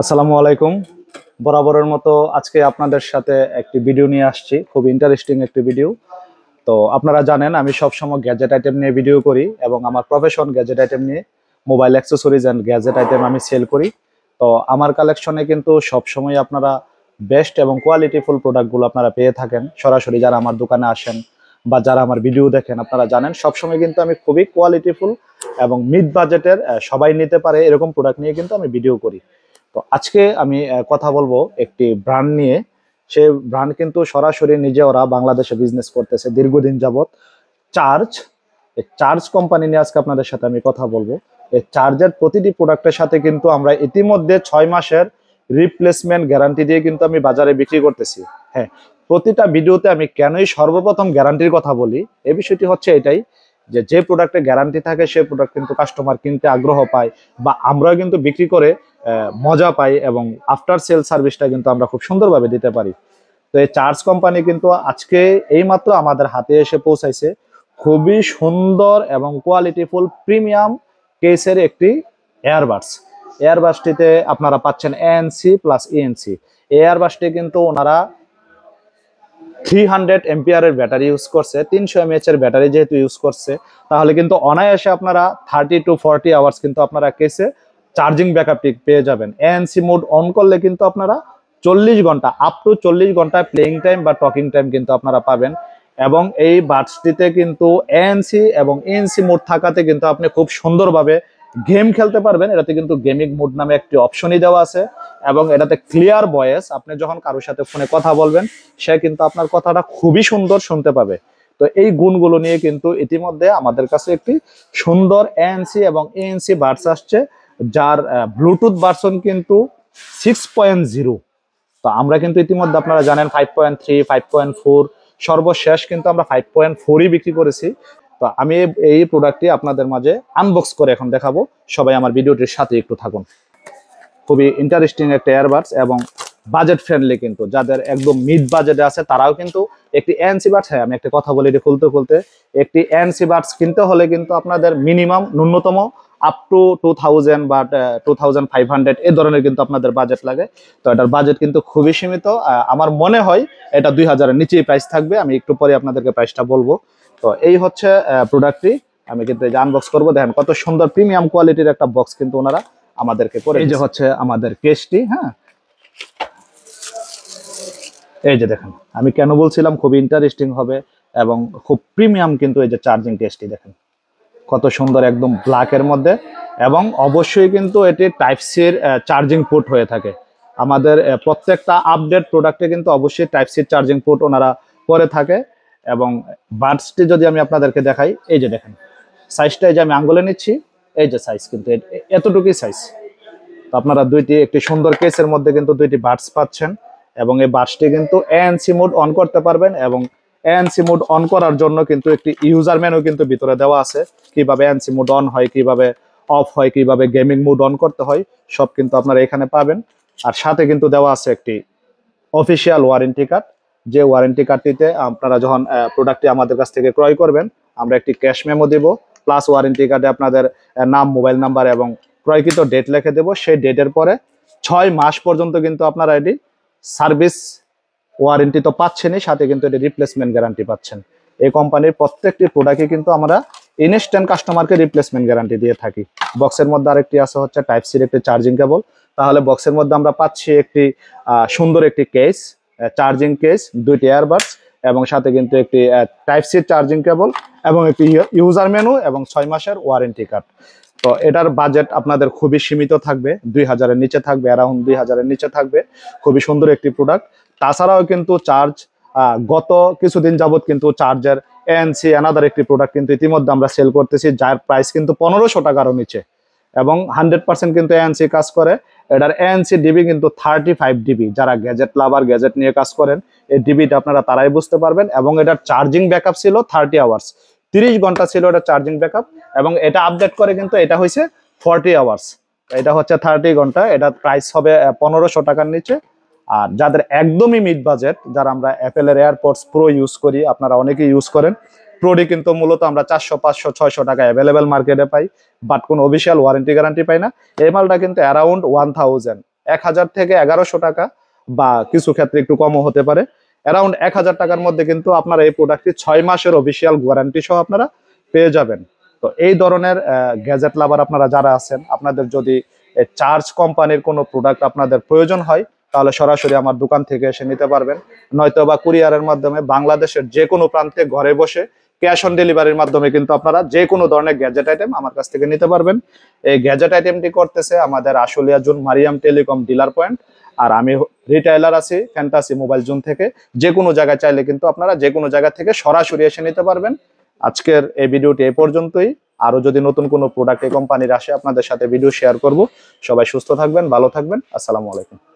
আসসালামু আলাইকুম। বরাবরের মতো আজকে আপনাদের সাথে একটি ভিডিও নিয়ে আসছি, খুব ইন্টারেস্টিং একটি ভিডিও। তো আপনারা জানেন আমি সবসময় গ্যাজেট আইটেম নিয়ে ভিডিও করি এবং আমার প্রফেশন গ্যাজেট আইটেম নিয়ে, mobile accessories and gadget item আমি সেল করি। তো আমার কালেকশনে কিন্তু সবসময় আপনারা বেস্ট এবং কোয়ালিটিফুল প্রোডাক্টগুলো আপনারা পেয়ে থাকেন। সরাসরি যারা আমার দোকানে আসেন বা যারা আমার ভিডিও দেখেন আপনারা জানেন সবসময় কিন্তু আমি খুবই কোয়ালিটিফুল এবং মিড বাজেটের সবাই নিতে পারে এরকম প্রোডাক্ট নিয়ে কিন্তু আমি ভিডিও করি। তো আজকে আমি কথা বলবো একটি ব্র্যান্ড নিয়ে। সে ব্র্যান্ড কিন্তু সরাসরি নিজে ওরা বাংলাদেশে বিজনেস করতেছে দীর্ঘদিন যাবত। চার্জ, এই চার্জ কোম্পানি নিয়ে আজকে আপনাদের সাথে আমি কথা বলবো। এই চার্জের প্রতিটি প্রোডাক্টের সাথে কিন্তু আমরা ইতিমধ্যে 6 মাসের রিপ্লেসমেন্ট গ্যারান্টি দিয়ে কিন্তু আমি বাজারে বিক্রি করতেছি। হ্যাঁ, প্রতিটা ভিডিওতে আমি কেনই সর্বপ্রথম গ্যারান্টির কথা বলি, এই বিষয়টি হচ্ছে এটাই যে যে প্রোডাক্টে গ্যারান্টি থাকে সেই প্রোডাক্ট কিন্তু কাস্টমার কিনতে আগ্রহ পায় বা আমরাও কিন্তু বিক্রি করে মজা পাই এবং আফটার সেল সার্ভিসটা কিন্তু আমরা খুব সুন্দরভাবে দিতে পারি। তো এই চার্জ কোম্পানি কিন্তু আজকে এইমাত্র আমাদের হাতে এসে পৌঁছাইছে খুবই সুন্দর এবং কোয়ালিটিফুল প্রিমিয়াম কেসের একটি এয়ারবাডস। এয়ারবাডসটিতে আপনারা পাচ্ছেন এএনসি প্লাস ইএনসি। এয়ারবাডসটি কিন্তু ওনারা 300 এম্পিয়ারের ব্যাটারি ইউজ করছে, 300 mAh এর ব্যাটারি যেহেতু ইউজ করছে, তাহলে কিন্তু অনায়াসে আপনারা 30 to 40 আওয়ার্স কিন্তু আপনারা কেসে চার্জিং ব্যাকআপটি পেয়ে যাবেন। এএনসি মোড অন করলে কিন্তু আপনারা 40 ঘন্টা, আপ টু 40 ঘন্টা প্লেইং টাইম বা টকিং টাইম কিন্তু আপনারা পাবেন। এবং এই বাডসটিতে কিন্তু এএনসি এবং এএনসি মোড থাকাতে কিন্তু আপনি খুব সুন্দরভাবে গেম খেলতে পারবেন। এটাতে কিন্তু গেমিং মোড নামে একটি অপশনই দেওয়া আছে এবং এটাতে ক্লিয়ার ভয়েস, আপনি যখন কারোর সাথে ফোনে কথা বলবেন সে কিন্তু আপনার কথাটা খুবই সুন্দর শুনতে পাবে। তো এই গুণগুলো নিয়ে কিন্তু ইতিমধ্যে আমাদের কাছে একটি সুন্দর এএনসি এবং এএনসি বাডস আসছে, যার ব্লুটুথ ভার্সন কিন্তু 6.0। তো আমরা কিন্তু ইতিমধ্যে আপনারা জানেন 5.3, 5.4, সর্বশেষ কিন্তু আমরা 5.4ই বিক্রি করেছি। তো আমি এই প্রোডাক্টটি আপনাদের মাঝে আনবক্স করে এখন দেখাবো। সবাই আমার ভিডিওটির সাথে একটু থাকুন। খুবই ইন্টারেস্টিং একটা এয়ারবাডস এবং বাজেট ফ্রেন্ডলি, কিন্তু যাদের একদম মিড বাজেটে আছে তারাও কিন্তু একটি এনসি বাডস, হ্যাঁ আমি একটা কথা বলি এটি খুলতে খুলতে, একটি এনসি বাডস কিনতে হলে কিন্তু আপনাদের মিনিমাম ন্যূনতম আপ টু 2000 বা 2500 এই ধরনের কিন্তু আপনাদের বাজেট লাগে। তো এটার বাজেট কিন্তু খুবই সীমিত। আমার মনে হয় এটা 2000-এর নিচেই প্রাইস থাকবে, আমি একটু পরে আপনাদেরকে প্রাইসটা বলবো। তো এই হচ্ছে প্রোডাক্টটি। আমি কিন্তু এই যে আনবক্স করবো, দেখেন কত সুন্দর প্রিমিয়াম কোয়ালিটির একটা বক্স কিন্তু ওনারা আমাদেরকে করে। এই যে হচ্ছে আমাদের কেসটি। হ্যাঁ, এই যে দেখেন, আমি কেন বলছিলাম খুব ইন্টারেস্টিং হবে এবং খুব প্রিমিয়াম, কিন্তু এই যে চার্জিং কেসটি দেখেন কত সুন্দর, একদম ব্ল্যাকের মধ্যে। এবং অবশ্যই কিন্তু এটি টাইপ সির চার্জিং পোর্ট হয়ে থাকে। আমাদের প্রত্যেকটা আপডেট প্রোডাক্টে কিন্তু অবশ্যই টাইপ সির চার্জিং পোর্ট ওনারা করে থাকে। এবং বাডসটি যদি আমি আপনাদেরকে দেখাই, এই যে দেখেন সাইজটা, এই যে আমি আঙ্গুলে নিচ্ছি, এই যে সাইজ কিন্তু এতটুকুই সাইজ। তো আপনারা একটি সুন্দর কেসের মধ্যে কিন্তু দুইটি বাডস পাচ্ছেন এবং এই বাডসটি কিন্তু এএনসি মোড অন করতে পারবেন। এবং এএনসি মোড অন করার জন্য কিন্তু একটি ইউজার মেনু কিন্তু ভিতরে দেওয়া আছে, কিভাবে এএনসি মোড অন হয়, কিভাবে অফ হয়, কিভাবে গেমিং মোড অন করতে হয়, সব কিন্তু আপনারা এখানে পাবেন। আর সাথে কিন্তু দেওয়া আছে একটি অফিসিয়াল ওয়ারেন্টি কার্ড, যে ওয়ারেন্টি কার্ডটিতে আপনারা যখন প্রোডাক্টটি আমাদের কাছ থেকে ক্রয় করবেন আমরা একটি ক্যাশ মেমো দেব, প্লাস ওয়ারেন্টি কার্ডে আপনাদের নাম, মোবাইল নাম্বার এবং ক্রয়কৃত ডেট লিখে দেব। সেই ডেটের পরে 6 মাস পর্যন্ত কিন্তু আপনারা এটি সার্ভিস ওয়ারেন্টি তো পাচ্ছেনই, সাথে কিন্তু এটি রিপ্লেসমেন্ট গ্যারান্টি পাচ্ছেন। এই কোম্পানির প্রত্যেকটি প্রোডাক্টে কিন্তু আমরা ইনস্ট্যান্ট কাস্টমারকে রিপ্লেসমেন্ট গ্যারান্টি দিয়ে থাকি। বক্সের মধ্যে আরেকটি আছে হচ্ছে টাইপ সির একটি চার্জিং কেবল। তাহলে বক্সের মধ্যে আমরা পাচ্ছি একটি সুন্দর একটি কেস, চার্জিং কেস, দুইটি এয়ারবাডস এবং সাথে কিন্তু একটি টাইপ সি চার্জিং কেবল এবং একটি ইউজার মেনু এবং 6 মাসের ওয়ারেন্টি কার্ড। তো এটার বাজেট আপনাদের খুবই সীমিত থাকবে, 2000-এর নিচে থাকবে, অ্যারাউন্ড 2000-এর নিচে থাকবে। খুবই সুন্দর একটি প্রোডাক্ট। তাছাড়াও কিন্তু চার্জ গত কিছুদিন যাবত কিন্তু চার্জের এএনসি অ্যানাদার একটি প্রোডাক্ট কিন্তু ইতিমধ্যে আমরা সেল করতেছি, যার প্রাইস কিন্তু 1500 টাকারও নিচে এবং 100% কিন্তু এএনসি কাজ করে। এটার এএনসি ডিবি কিন্তু 35 ডিবি। যারা গ্যাজেট লাভার, গ্যাজেট নিয়ে কাজ করেন, এই ডিবিটা আপনারা তারাই বুঝতে পারবেন। এবং এটার চার্জিং ব্যাকআপ ছিল 30 আওয়ার্স, 30 ঘন্টা ছিল এটা চার্জিং ব্যাকআপ। এবং এটা আপডেট করে কিন্তু এটা হয়েছে 40 আওয়ার্স, এটা হচ্ছে 30 ঘন্টা। এটার প্রাইস হবে 1500 টাকার নিচে। আর যাদের একদমই মিড বাজেট, যারা আমরা অ্যাপেলের এয়ারপডস প্রো ইউজ করি, আপনারা অনেকেই ইউজ করেন, প্রোডি কিন্তু মূলত আমরা 400, 500, 600 টাকা অ্যাভেলেবেল মার্কেটে পাই, বাট কোনো অফিসিয়াল ওয়ারেন্টি গ্যারান্টি পাই না। এই মালটা কিন্তু অ্যারাউন্ড 1000, 1000 থেকে 1100 টাকা, বা কিছু ক্ষেত্রে একটু কমও হতে পারে। অ্যারাউন্ড 1000 টাকার মধ্যে কিন্তু আপনারা এই প্রোডাক্টটি 6 মাসের অফিসিয়াল ওয়ারেন্টি সহ আপনারা পেয়ে যাবেন। তো এই ধরনের গ্যাজেট লাভার আপনারা যারা আছেন, আপনাদের যদি চার্জ কোম্পানির কোনো প্রোডাক্ট আপনাদের প্রয়োজন হয়, তাহলে সরাসরি আমার দোকান থেকে এসে নিতে পারবেন, নয়তো বা কুরিয়ারের মাধ্যমে বাংলাদেশের যে কোনো প্রান্তে ঘরে বসে ক্যাশ অন ডেলিভারির মাধ্যমে কিন্তু আপনারা যে কোনো ধরনের গ্যাজেট আইটেম আমার কাছ থেকে নিতে পারবেন। এই গ্যাজেট আইটেমটি করতেছে আমাদের Ashulia zone Mariam telecom dealer point, আর আমি রিটেইলার আছি ফ্যান্টাসি মোবাইল জোন থেকে। যে কোনো জায়গায় চাইলে কিন্তু আপনারা যে কোনো জায়গা থেকে সরাসরি এসে নিতে পারবেন। আজকের এই ভিডিওটি এই পর্যন্তই। আরো যদি নতুন কোনো প্রোডাক্ট এই কোম্পানির আসে আপনাদের সাথে ভিডিও শেয়ার করব। সবাই সুস্থ থাকবেন, ভালো থাকবেন, আসসালামু আলাইকুম।